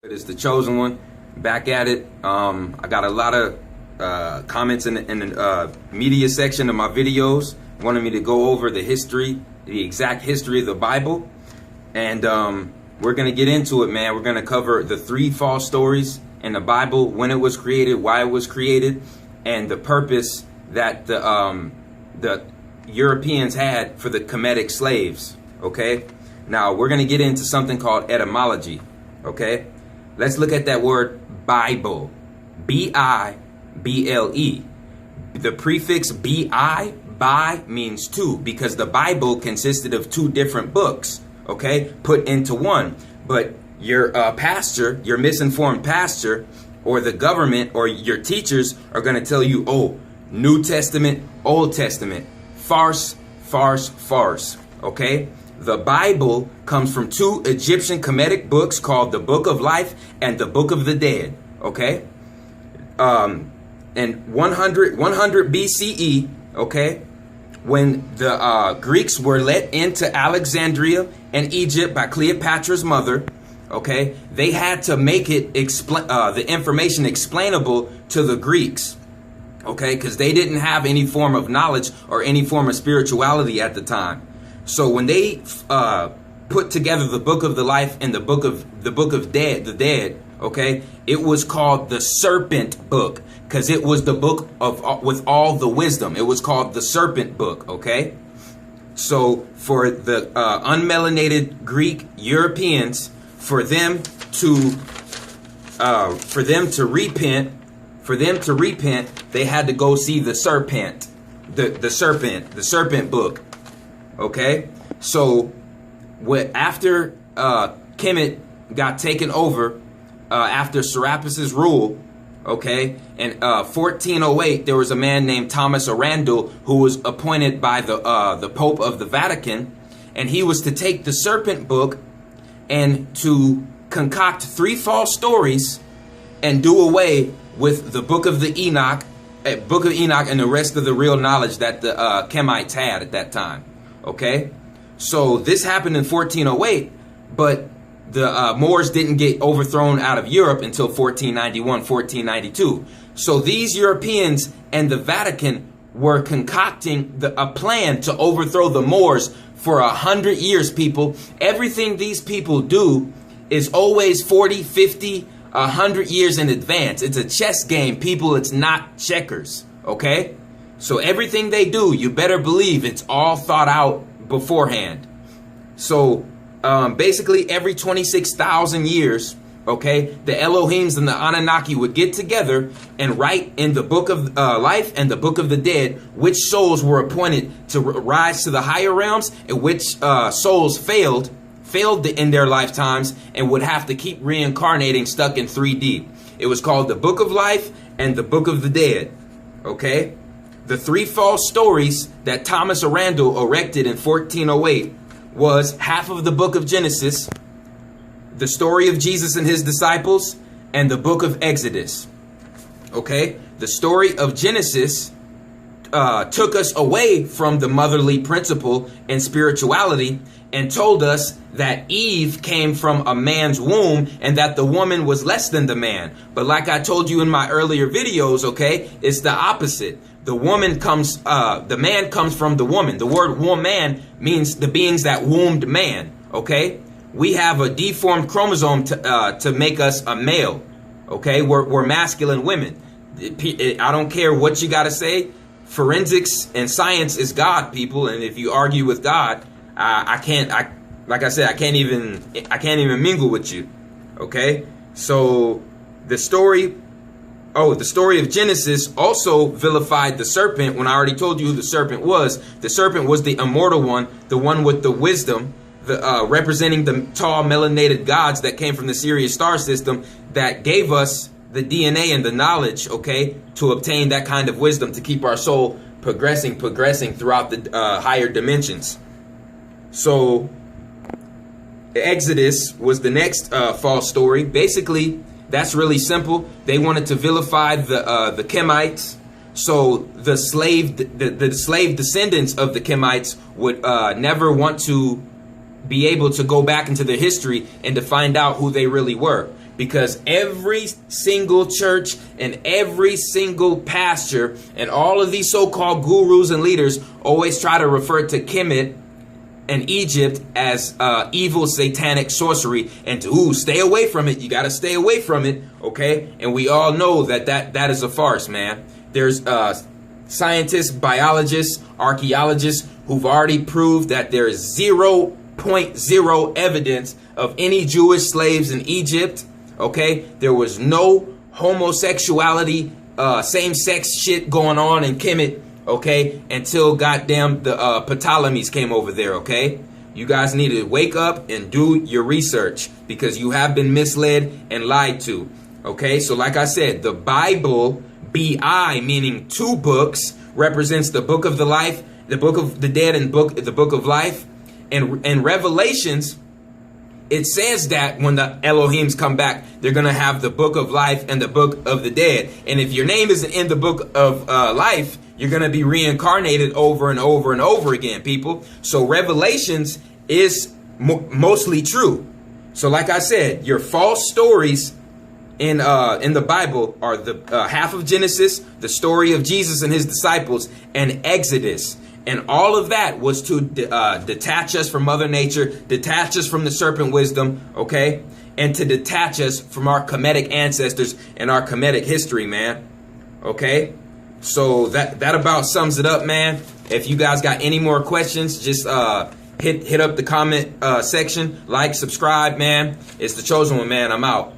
It's the chosen one, back at it. I got a lot of comments in the media section of my videos wanting me to go over the history, the exact history of the Bible, and we're gonna get into it, man. We're gonna cover the 3 false stories in the Bible, when it was created, why it was created, and the purpose that the Europeans had for the Kemetic slaves. Okay, now we're gonna get into something called etymology. Okay. Let's look at that word Bible, B-I-B-L-E. The prefix B-I, bi, means 2, because the Bible consisted of 2 different books, okay, put into one. But your pastor, your misinformed pastor, or the government, or your teachers are going to tell you, oh, New Testament, Old Testament, farce, farce, farce, okay? The Bible comes from 2 Egyptian Kemetic books called the Book of Life and the Book of the Dead. Okay, and 100 BCE. Okay, when the Greeks were let into Alexandria and Egypt by Cleopatra's mother. Okay, they had to make it the information explainable to the Greeks. Okay, because they didn't have any form of knowledge or any form of spirituality at the time. So when they put together the Book of the Life and the Book of the Dead, okay, it was called the Serpent Book because it was the book of with all the wisdom. It was called the Serpent Book. Okay, so for the unmelanated Greek Europeans, for them to repent, they had to go see the serpent, the serpent book. Okay, so after Kemet got taken over after Serapis' rule, okay, in 1408, there was a man named Thomas Arundel who was appointed by the Pope of the Vatican, and he was to take the serpent book and to concoct 3 false stories and do away with the Book of Enoch and the rest of the real knowledge that the Kemites had at that time. Okay, so this happened in 1408, but the Moors didn't get overthrown out of Europe until 1491, 1492. So these Europeans and the Vatican were concocting a plan to overthrow the Moors for 100 years, people. Everything these people do is always 40, 50, 100 years in advance. It's a chess game, people. It's not checkers. Okay? So everything they do, you better believe it's all thought out beforehand. So basically every 26,000 years, okay, the Elohims and the Anunnaki would get together and write in the Book of Life and the Book of the Dead which souls were appointed to rise to the higher realms and which souls failed in their lifetimes and would have to keep reincarnating stuck in 3D. It was called the Book of Life and the Book of the Dead. Okay? The 3 false stories that Thomas Arundel erected in 1408 was half of the book of Genesis, the story of Jesus and his disciples, and the book of Exodus. Okay? The story of Genesis took us away from the motherly principle and spirituality and told us that Eve came from a man's womb and that the woman was less than the man. But like I told you in my earlier videos, okay, it's the opposite. The man comes from the woman. The word woman means the beings that wombed man. Okay, we have a deformed chromosome to make us a male. Okay, we're masculine women. I don't care what you got to say. Forensics and science is God, people. And if you argue with God, like I said, I can't even mingle with you. Okay, so the story of Genesis also vilified the serpent when I already told you who the serpent was. The serpent was the immortal one, the one with the wisdom, representing the tall melanated gods that came from the Sirius star system that gave us the DNA and the knowledge, okay, to obtain that kind of wisdom to keep our soul progressing throughout the higher dimensions. So Exodus was the next false story. Basically, that's really simple. They wanted to vilify the Kemites, so the slave descendants of the Kemites would never want to be able to go back into their history and to find out who they really were. because every single church and every single pastor and all of these so-called gurus and leaders always try to refer to Kemet and Egypt as evil satanic sorcery, and to stay away from it. You got to stay away from it, okay? And we all know that is a farce, man. There's scientists, biologists, archaeologists who've already proved that there is 0.0 evidence of any Jewish slaves in Egypt, okay? There was no homosexuality, same-sex shit going on in Kemet, okay, until goddamn the Ptolemies came over there, okay? You guys need to wake up and do your research, because you have been misled and lied to, okay? So like I said, the Bible, B-I, meaning 2 books, represents the book of the life, the book of the dead, and the book of life. And Revelations, it says that when the Elohims come back, they're going to have the book of life and the book of the dead. And if your name isn't in the book of life, you're going to be reincarnated over and over and over again, people. So Revelations is mostly true. So like I said, your false stories in the Bible are the half of Genesis, the story of Jesus and his disciples, and Exodus. And all of that was to detach us from Mother Nature, detach us from the serpent wisdom, okay? And to detach us from our Kemetic ancestors and our Kemetic history, man. Okay? So that about sums it up, man. If you guys got any more questions, just hit up the comment section. Like, subscribe, man. It's the Chosen One, man. I'm out.